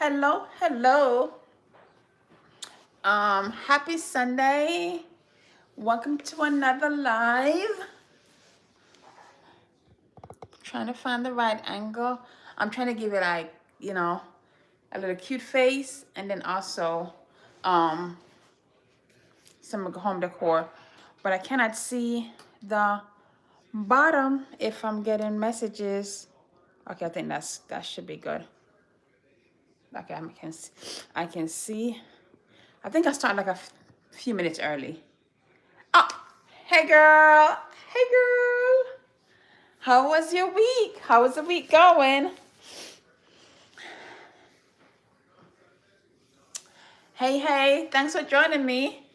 Hello, hello. Happy Sunday. Welcome to another live. Trying to find the right angle. I'm trying to give it like, a little cute face and then also um some home decor. But I cannot see the bottom if I'm getting messages. Okay, I think that should be good. Okay, I can see. I think I started like a few minutes early. Oh, hey girl. Hey girl. How was your week? How was the week going? Hey, hey. Thanks for joining me.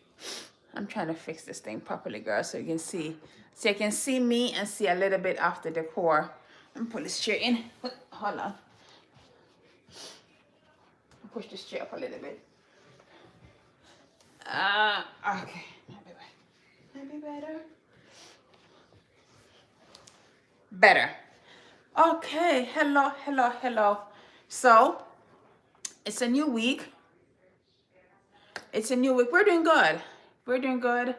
I'm trying to fix this thing properly, girl, so you can see. So you can see me and see a little bit of the decor. And pull this chair in. Hold on. Push this chair up a little bit. Okay. Maybe better. Better. Okay. Hello, hello, hello. So, it's a new week. It's a new week. We're doing good. We're doing good.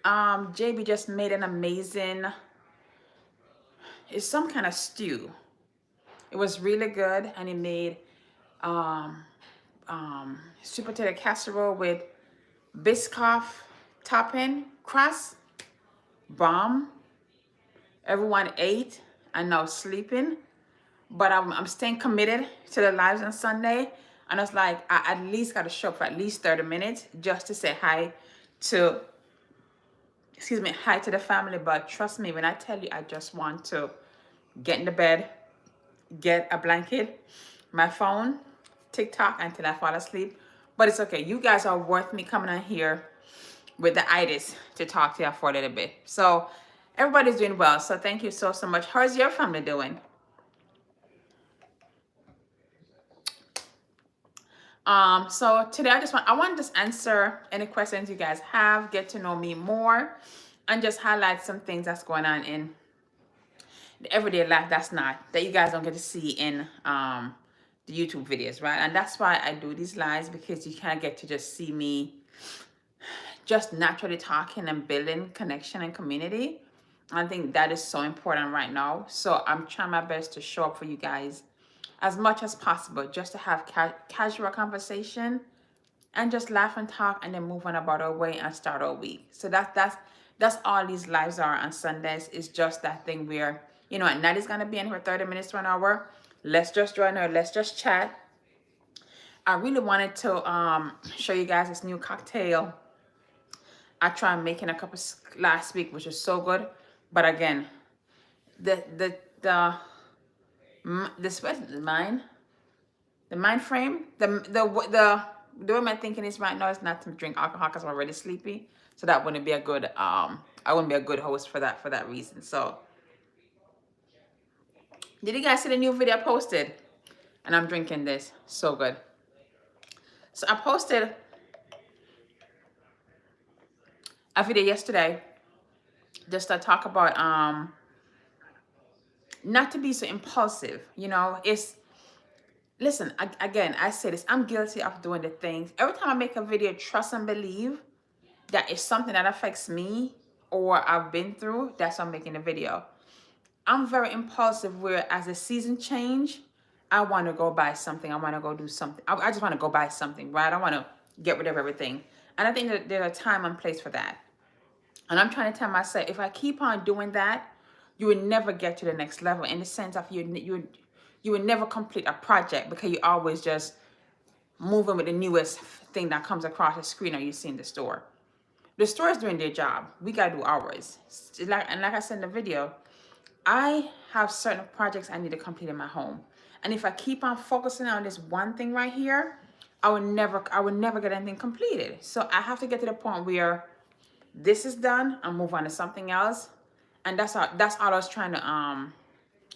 JB just made an amazing, it's some kind of stew. It was really good, and he made um, sweet potato casserole with Biscoff topping, crust, bomb. Everyone ate and now sleeping, but I'm staying committed to the lives on Sunday. And I was like, I at least got to show up for at least 30 minutes just to say hi to, hi to the family. But trust me, when I tell you, I just want to get in the bed, get a blanket, my phone, TikTok until I fall asleep. But it's okay. You guys are worth me coming on here with the itis to talk to you for a little bit. So everybody's doing well. So thank you so much. How's your family doing? So today I want to just answer any questions you guys have, get to know me more, and just highlight some things that's going on in the everyday life that you guys don't get to see in the YouTube videos, right? And that's why I do these lives, because you kind of get to just see me just naturally talking and building connection and community. I think that is so important right now. So I'm trying my best to show up for you guys as much as possible, just to have casual conversation and just laugh and talk and then move on about our way and start our week. So that's all these lives are on Sundays. Is just that thing where, and Nattie's gonna be in for 30 minutes to an hour. Let's just join her, let's just chat. I really wanted to show you guys this new cocktail. I tried making a couple last week, which is so good. But again, the mind frame, the way my thinking is right now is not to drink alcohol because I'm already sleepy. So that wouldn't be a good I wouldn't be a good host for that reason. So did you guys see the new video I posted? And I'm drinking this. So good. So I posted a video yesterday just to talk about not to be so impulsive. Listen, again, I say this, I'm guilty of doing the things. Every time I make a video, trust and believe that it's something that affects me or I've been through, that's why I'm making a video. I'm very impulsive, where as the season change, I want to go buy something. I want to go do something. I just want to go buy something, right? I want to get rid of everything. And I think that there's a time and place for that. And I'm trying to tell myself, if I keep on doing that, you will never get to the next level, in the sense of you will never complete a project, because you're always just moving with the newest thing that comes across the screen or you see in the store. The store is doing their job. We got to do ours. Like I said in the video, I have certain projects I need to complete in my home. And if I keep on focusing on this one thing right here, I will never get anything completed. So I have to get to the point where this is done and move on to something else. And that's all I was trying to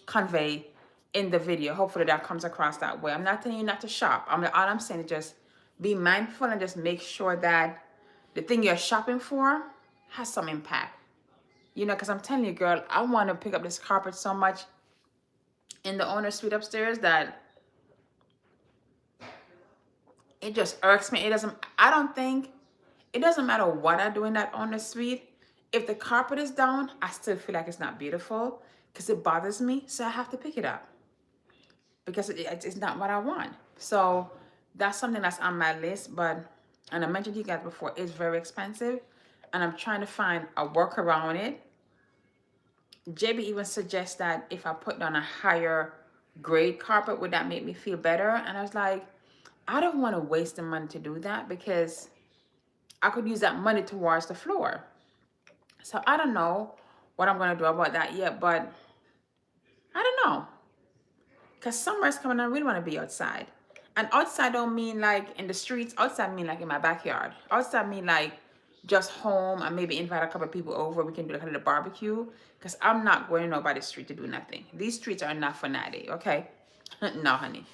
convey in the video. Hopefully that comes across that way. I'm not telling you not to shop. All I'm saying is just be mindful and just make sure that the thing you're shopping for has some impact. Because I'm telling you, girl, I want to pick up this carpet so much in the owner's suite upstairs that It just irks me. I don't think, it doesn't matter what I do in that on the suite. If the carpet is down, I still feel like it's not beautiful because it bothers me. So I have to pick it up because it's not what I want. So that's something that's on my list. But, and I mentioned to you guys before, it's very expensive. And I'm trying to find a work around it. JB even suggests that if I put down a higher grade carpet, would that make me feel better? And I was like, I don't want to waste the money to do that because I could use that money towards the floor. So I don't know what I'm going to do about that yet, but I don't know. Because summer is coming and I really want to be outside. And outside don't mean like in the streets. Outside mean like in my backyard. Outside mean like just home and maybe invite a couple of people over. We can do like a little barbecue. Because I'm not going to nobody's street to do nothing. These streets are not for Nattie, okay? No, honey.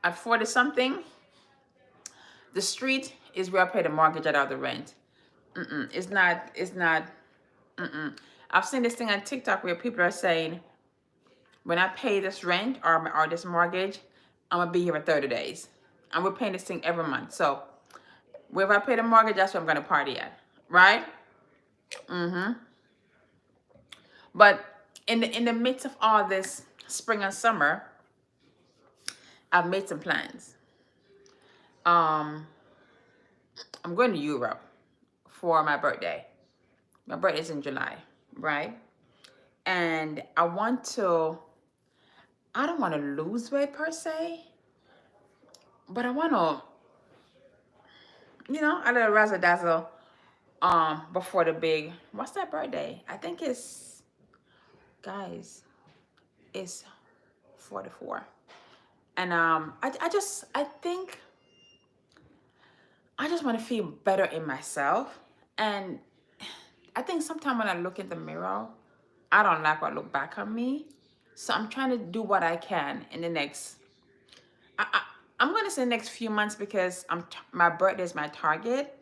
At 40 something, the street is where I pay the mortgage out of the rent. It's not. I've seen this thing on TikTok where people are saying, when I pay this rent or this mortgage, I'm gonna be here for 30 days. And we're paying this thing every month. So wherever I pay the mortgage, that's where I'm gonna party at. Right? But in the midst of all this spring and summer, I've made some plans. I'm going to Europe for my birthday. My birthday is in July, right? And I don't want to lose weight per se, but I want to, a little razzle dazzle before the big, what's that birthday? I think it's, guys, it's 44. And I think I just want to feel better in myself. And I think sometimes when I look in the mirror, I don't like what look back on me. So I'm trying to do what I can in the next, I'm going to say the next few months because my birthday is my target.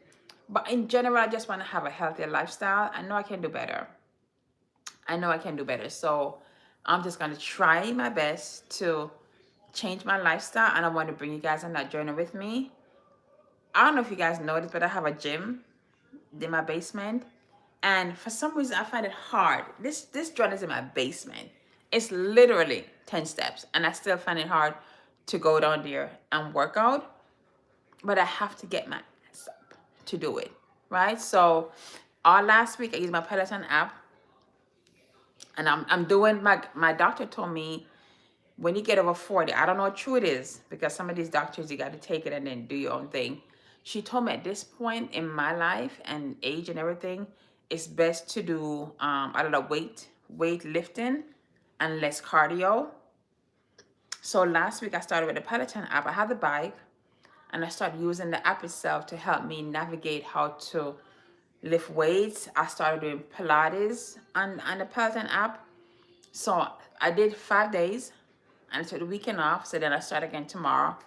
But in general, I just want to have a healthier lifestyle. I know I can do better. So I'm just going to try my best to change my lifestyle. And I want to bring you guys on that journey with me. I don't know if you guys noticed, but I have a gym in my basement. And for some reason, I find it hard. This joint is in my basement. It's literally 10 steps. And I still find it hard to go down there and work out. But I have to get my ass up to do it, right? So all last week, I used my Peloton app. And I'm doing, my doctor told me, when you get over 40, I don't know what true it is, because some of these doctors, you got to take it and then do your own thing. She told me at this point in my life and age and everything, it's best to do a lot of weight lifting and less cardio. So last week I started with the Peloton app. I had the bike and I started using the app itself to help me navigate how to lift weights. I started doing Pilates on the Peloton app. So I did 5 days and I took the weekend off. So then I start again tomorrow.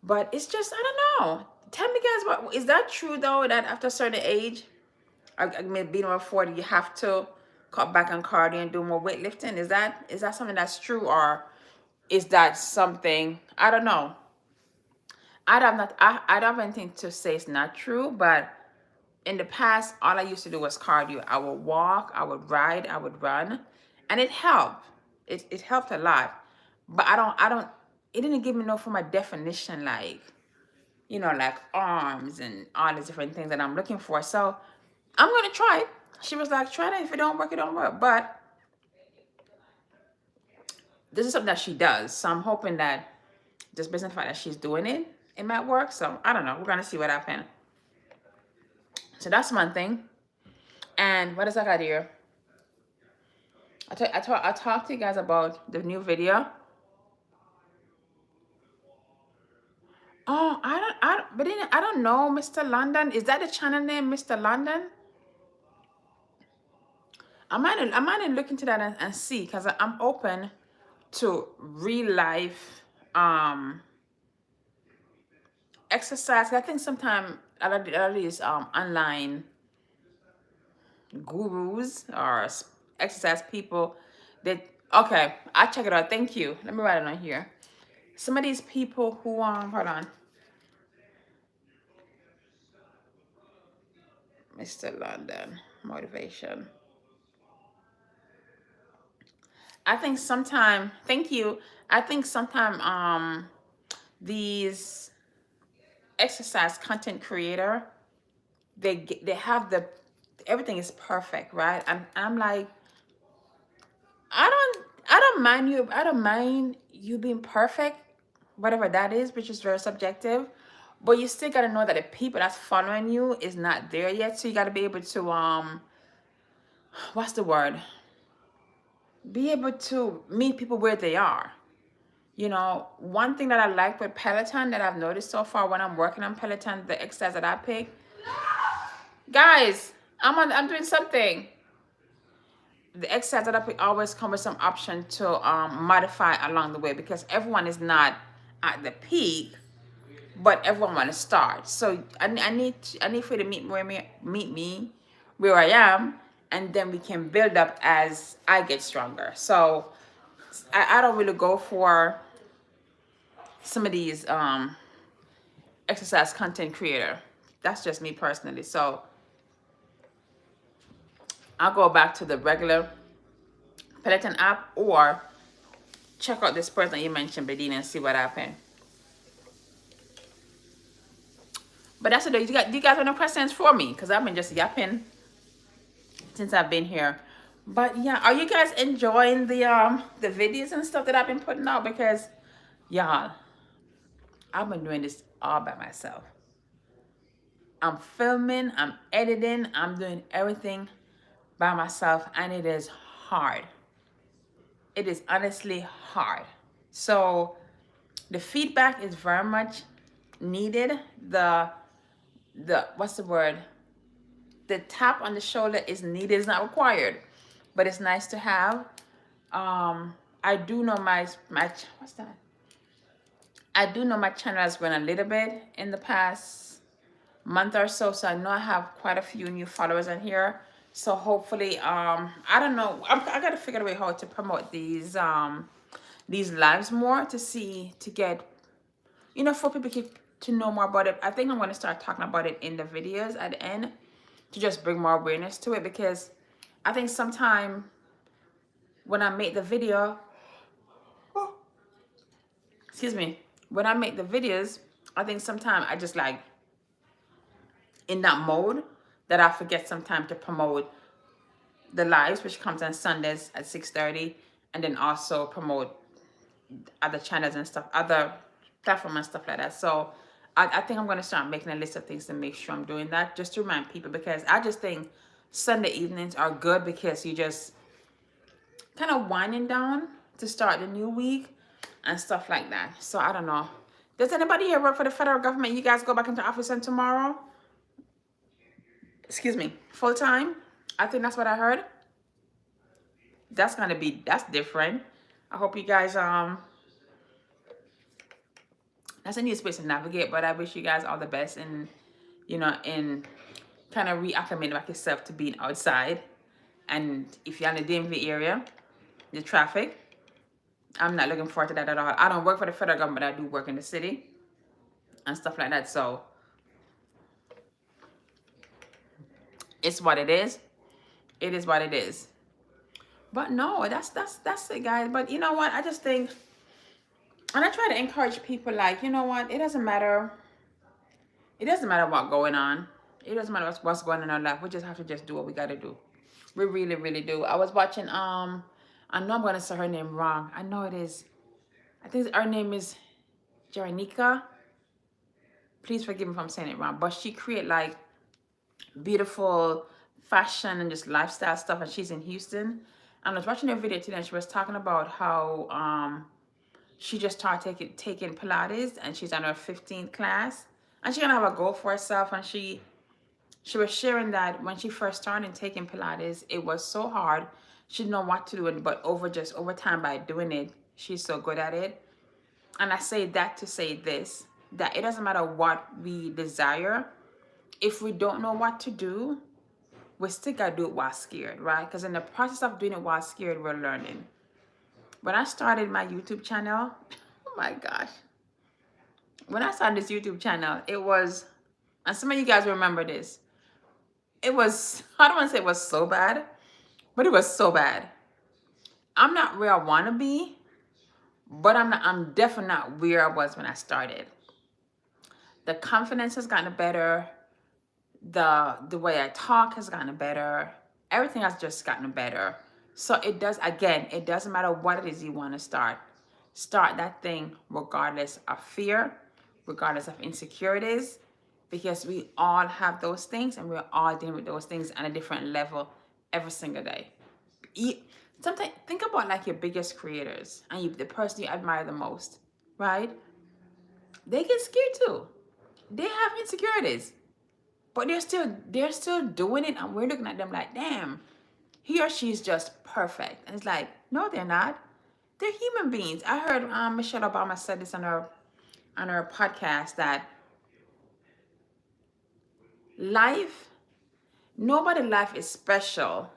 But it's just, I don't know. Tell me guys, is that true though, that after a certain age, I mean, being over 40, you have to cut back on cardio and do more weightlifting? Is that something that's true, or is that something, I don't know. I don't have anything to say it's not true, but in the past, all I used to do was cardio. I would walk, I would ride, I would run, and it helped. It helped a lot. But it didn't give me no form of definition, like, like arms and all these different things that I'm looking for. So I'm going to try it. She was like, try that. If it don't work, it don't work. But this is something that she does. So I'm hoping that just based on the fact that she's doing it, it might work. So I don't know. We're going to see what happens. So that's one thing. And what else I got here? I talked to you guys about the new video. Oh, I don't know, Mr. London. Is that the channel name, Mr. London? I might look into that and see, because I'm open to real life exercise. I think sometimes a lot of these online gurus or exercise people, okay, I'll check it out. Thank you. Let me write it on here. Some of these people who hold on, Mr. London, motivation. I think sometime, thank you. I think sometime these exercise content creator, they have the everything is perfect, right? I'm like, I don't mind you being perfect, whatever that is, which is very subjective. But you still gotta know that the people that's following you is not there yet. So you gotta be able to what's the word? Be able to meet people where they are. You know, one thing that I like with Peloton that I've noticed so far when I'm working on Peloton, the exercise that I pick, guys, I'm doing something. The exercise that I pick always come with some option to modify along the way because everyone is not at the peak, but everyone want to start. So I need for you to meet me where I am, and then we can build up as I get stronger. So I don't really go for some of these exercise content creator. That's just me personally. So I'll go back to the regular Peloton app or check out this person you mentioned, Bedina, and see what happened. But that's it. Do you guys have no questions for me? Because I've been just yapping since I've been here. But yeah, are you guys enjoying the videos and stuff that I've been putting out? Because y'all, I've been doing this all by myself. I'm filming, I'm editing, I'm doing everything by myself, and it is hard. It is honestly hard. So the feedback is very much needed. The what's the word? The tap on the shoulder is needed, it's not required, but it's nice to have. I do know my what's that? I do know my channel has grown a little bit in the past month or so, so I know I have quite a few new followers in here. So hopefully, I don't know, I gotta figure out a way how to promote these lives more to get, you know, for people to know more about it. I think I'm gonna start talking about it in the videos at the end to just bring more awareness to it, because I think sometime when I make the video, excuse me, when I make the videos, I think sometimes I just like in that mode that I forget sometime to promote the lives, which comes on Sundays at 6:30, and then also promote other channels and stuff, other platforms and stuff like that. So I think I'm going to start making a list of things to make sure I'm doing that, just to remind people, because I just think Sunday evenings are good because you just kind of winding down to start the new week and stuff like that. So I don't know. Does anybody here work for the federal government? You guys go back into office on tomorrow? Excuse me, full time? I think that's what I heard. That's different. I hope you guys that's a new space to navigate, but I wish you guys all the best in, you know, in kind of reacclimating back yourself to being outside. And if you're in the DMV area, the traffic, I'm not looking forward to that at all. I don't work for the federal government, but I do work in the city and stuff like that. So it's what it is. It is what it is. But no, that's it, guys. But you know what? I just think, and I try to encourage people, like, you know what? It doesn't matter. It doesn't matter what's going on. It doesn't matter what's going on in our life. We just have to just do what we got to do. We really, really do. I was watching, I know I'm going to say her name wrong. I know it is. I think her name is Jaranika. Please forgive me if I'm saying it wrong. But she create like beautiful fashion and just lifestyle stuff. And she's in Houston. And I was watching her video today, and she was talking about how she just started taking Pilates, and she's on her 15th class. And she's going to have a goal for herself. And she was sharing that when she first started taking Pilates, it was so hard. She didn't know what to do, but over time by doing it, she's so good at it. And I say that to say this, that it doesn't matter what we desire. If we don't know what to do, we still got to do it while scared, right? Because in the process of doing it while scared, we're learning. When I started my YouTube channel, my gosh. When I started this YouTube channel, it was, and some of you guys remember this, it was, I don't want to say it was so bad, but it was so bad. I'm not where I want to be, but I'm definitely not where I was when I started. The confidence has gotten better. The way I talk has gotten better. Everything has just gotten better. So it doesn't matter what it is you want to start. Start that thing regardless of fear, regardless of insecurities, because we all have those things and we're all dealing with those things on a different level every single day. Sometimes think about like your biggest creators and the person you admire the most, right? They get scared too. They have insecurities. But they're still doing it, and we're looking at them like, damn, he or she's just perfect. And it's like, no, they're not. They're human beings. I heard Michelle Obama said this on her podcast that nobody life is special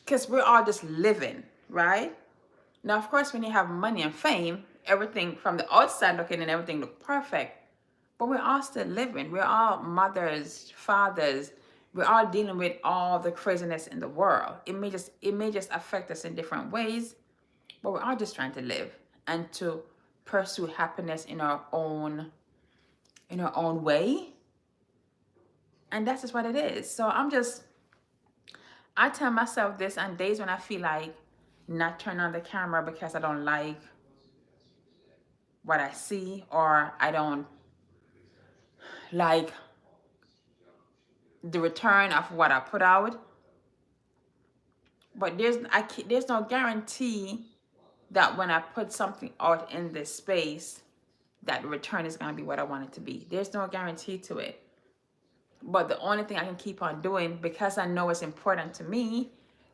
because we're all just living, right? Now, of course, when you have money and fame, everything from the outside looking and everything look perfect. But we're all still living. We're all mothers, fathers. We're all dealing with all the craziness in the world. It may just affect us in different ways, but we're all just trying to live and to pursue happiness in our own way. And that's just what it is. So I tell myself this on days when I feel like not turn on the camera because I don't like what I see, or I don't like the return of what I put out. But there's no guarantee that when I put something out in this space that the return is going to be what I want it to be. There's no guarantee to it. But the only thing I can keep on doing, because I know it's important to me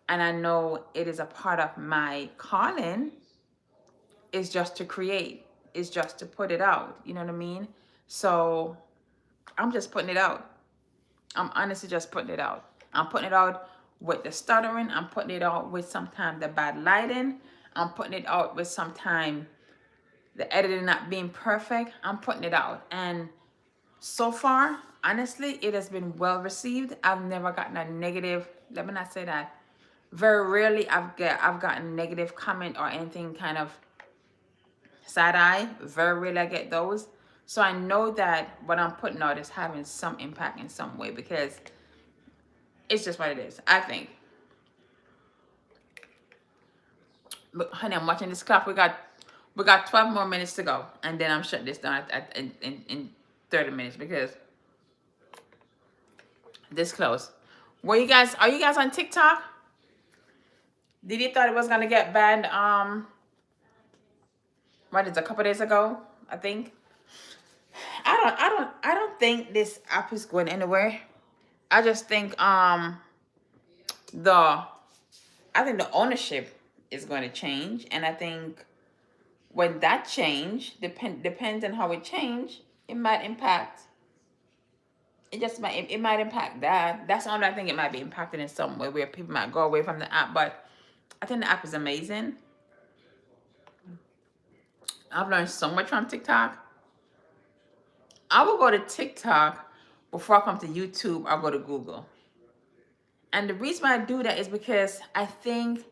and I know it is a part of my calling, is just to create, is just to put it out. You know what I mean? So I'm just putting it out. I'm honestly just putting it out. I'm putting it out with the stuttering. I'm putting it out with sometimes the bad lighting. I'm putting it out with sometimes the editing not being perfect. I'm putting it out. And so far, honestly, it has been well received. I've never gotten a negative, let me not say that. Very rarely I've gotten negative comment or anything kind of side eye. Very rarely I get those. So I know that what I'm putting out is having some impact in some way, because it's just what it is, I think. But honey, I'm watching this clock. We got 12 more minutes to go, and then I'm shutting this down in 30 minutes because this close. Are you guys on TikTok? Did you thought it was gonna get banned? What is it, a couple days ago? I think. I don't think this app is going anywhere. I just think the ownership is going to change, and I think when that change depends on how it change, it might impact. It might impact that. That's all I think. It might be impacted in some way where people might go away from the app, but I think the app is amazing. I've learned so much from TikTok. I will go to TikTok before I come to YouTube. I'll go to Google. And the reason why I do that is because I think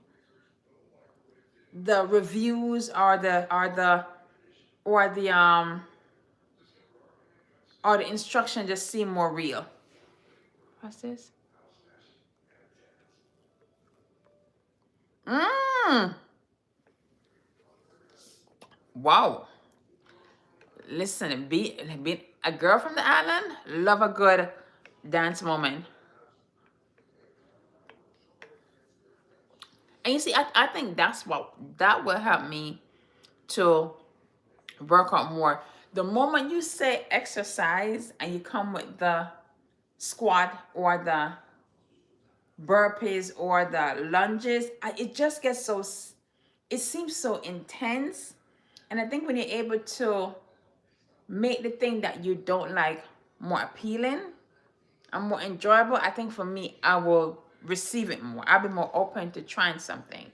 the reviews or the instruction just seem more real. What's this? Wow. Listen, be a girl from the island, love a good dance moment. And you see, I think that will help me to work out more. The moment you say exercise and you come with the squat or the burpees or the lunges, it just gets so, it seems so intense. And I think when you're able to make the thing that you don't like more appealing and more enjoyable, I think for me, I will receive it more. I'll be more open to trying something.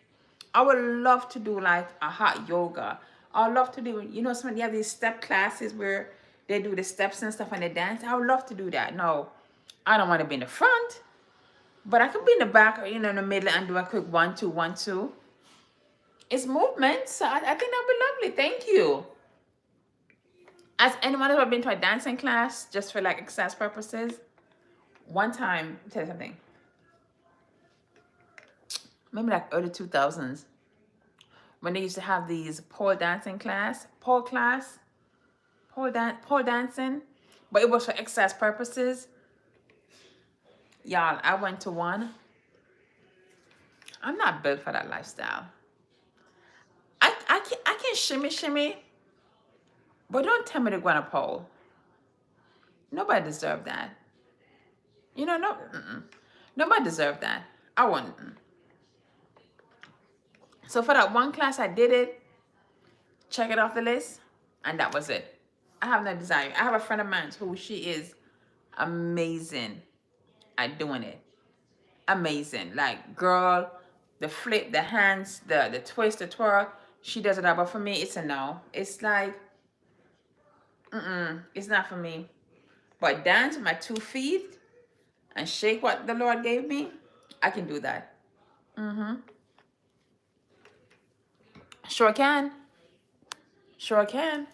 I would love to do like a hot yoga. I would love to do, you know, some, you have these step classes where they do the steps and stuff and they dance. I would love to do that. No, I don't want to be in the front, but I could be in the back or, you know, in the middle and do a quick 1, 2, 1, 2. It's movement, so I think that'd be lovely. Thank you. Has anyone ever been to a dancing class just for like exercise purposes? One time, I'll tell you something. Maybe like early 2000s, when they used to have these pole dancing class, pole dancing, but it was for exercise purposes. Y'all, I went to one. I'm not built for that lifestyle. I can shimmy, but don't tell me to go on a pole. Nobody deserved that. You know, no, nobody deserved that. I wouldn't. So for that one class, I did it, check it off the list, and that was it. I have no desire. I have a friend of mine who she is amazing at doing it. Amazing. Like, girl, the flip, the hands, the twist, the twirl, she does it all. But for me, it's a no. It's like, it's not for me. But dance with my 2 feet and shake what the Lord gave me, I can do that. Sure can. Sure can.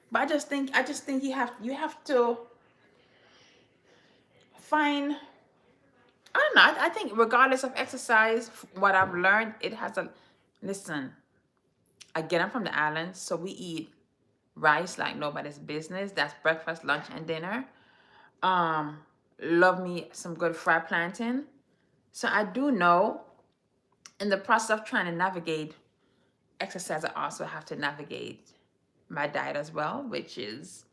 But I just think you have to find, I don't know. I think regardless of exercise, what I've learned, it has a, listen, again, I'm from the islands, so we eat rice like nobody's business. That's breakfast, lunch, and dinner. Love me some good fried plantain. So I do know in the process of trying to navigate exercise, I also have to navigate my diet as well, which is,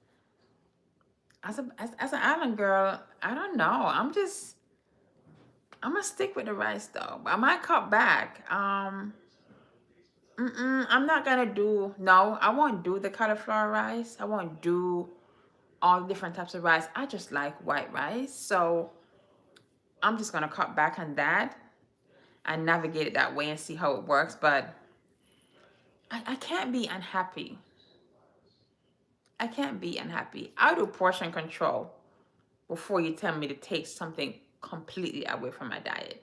as an island girl, I don't know. I'm gonna stick with the rice though. I might cut back. I'm not gonna do, no, I won't do the cauliflower rice. I won't do all different types of rice. I just like white rice. So I'm just gonna cut back on that and navigate it that way and see how it works. But I can't be unhappy. I can't be unhappy. I'll do portion control before you tell me to take something completely away from my diet.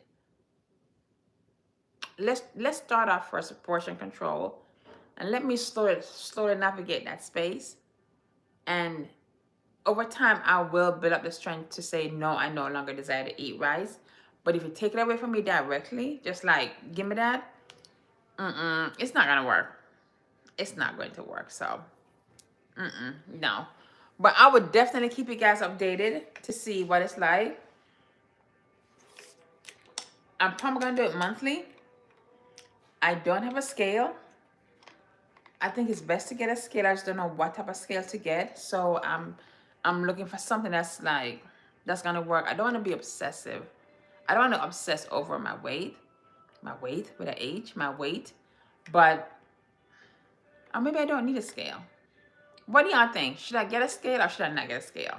Let's start off first with portion control, and let me slowly navigate that space. And over time, I will build up the strength to say, no, I no longer desire to eat rice. But if you take it away from me directly, just like, give me that, it's not gonna work. It's not going to work. So, no. But I would definitely keep you guys updated to see what it's like. I'm probably gonna do it monthly. I don't have a scale. I think it's best to get a scale. I just don't know what type of scale to get. So I'm looking for something that's like, that's gonna work. I don't want to be obsessive. I don't want to obsess over my weight with an H, my weight. But or maybe I don't need a scale. What do y'all think? Should I get a scale or should I not get a scale?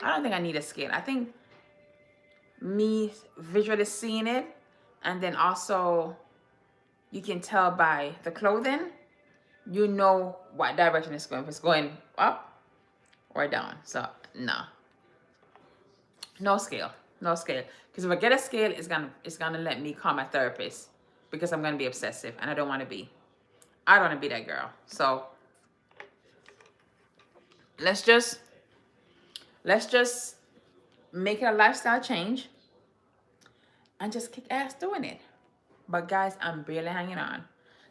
I don't think I need a scale. I think me visually seeing it, and then also you can tell by the clothing, you know what direction it's going. If it's going up or down. So no scale. Because if I get a scale, it's gonna let me call my therapist, because I'm gonna be obsessive and I don't want to be. I don't want to be that girl. So let's just make it a lifestyle change and just kick ass doing it. But guys, I'm barely hanging on.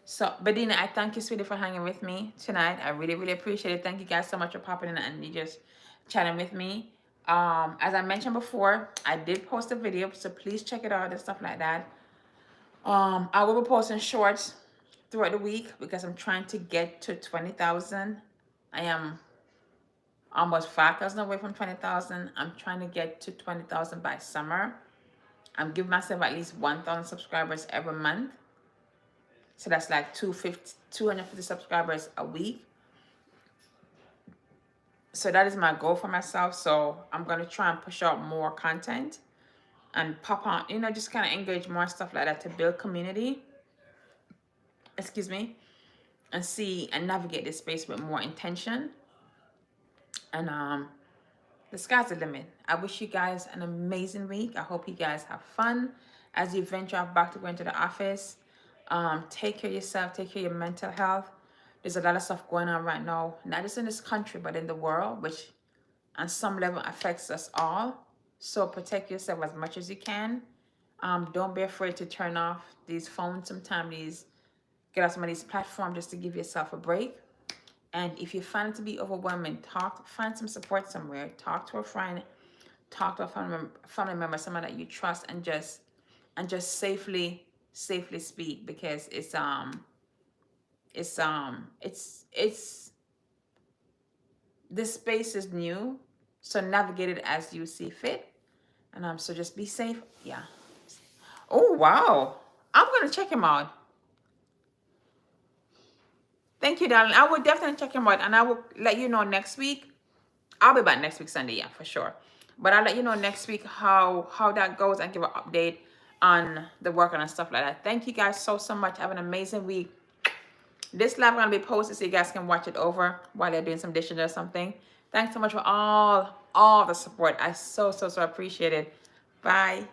So, Bedina, I thank you, sweetie, for hanging with me tonight. I really, really appreciate it. Thank you guys so much for popping in and just chatting with me. As I mentioned before, I did post a video, so please check it out and stuff like that. I will be posting shorts throughout the week because I'm trying to get to 20,000. I am almost 5,000 away from 20,000. I'm trying to get to 20,000 by summer. I'm giving myself at least 1,000 subscribers every month. So that's like 250 subscribers a week. So that is my goal for myself. So I'm going to try and push out more content and pop on, just kind of engage more stuff like that to build community. excuse me, and see and navigate this space with more intention. And the sky's the limit. I wish you guys an amazing week. I hope you guys have fun as you venture off back to go into the office. Take care of yourself, take care of your mental health. There's a lot of stuff going on right now, not just in this country, but in the world, which on some level affects us all. So protect yourself as much as you can. Don't be afraid to turn off these phones sometimes. Get off some of these platforms just to give yourself a break. And if you find it to be overwhelming, find some support somewhere. Talk to a friend, talk to a family member, someone that you trust, and just safely speak, because this space is new, so navigate it as you see fit. And so just be safe. Yeah. Oh wow, I'm gonna check him out. Thank you, darling. I will definitely check him out, and I will let you know next week. I'll be back next week Sunday, yeah, for sure. But I'll let you know next week how that goes, and give an update on the work and stuff like that. Thank you guys so much. Have an amazing week. This live gonna be posted so you guys can watch it over while they're doing some dishes or something. Thanks so much for all the support. I so appreciate it. Bye.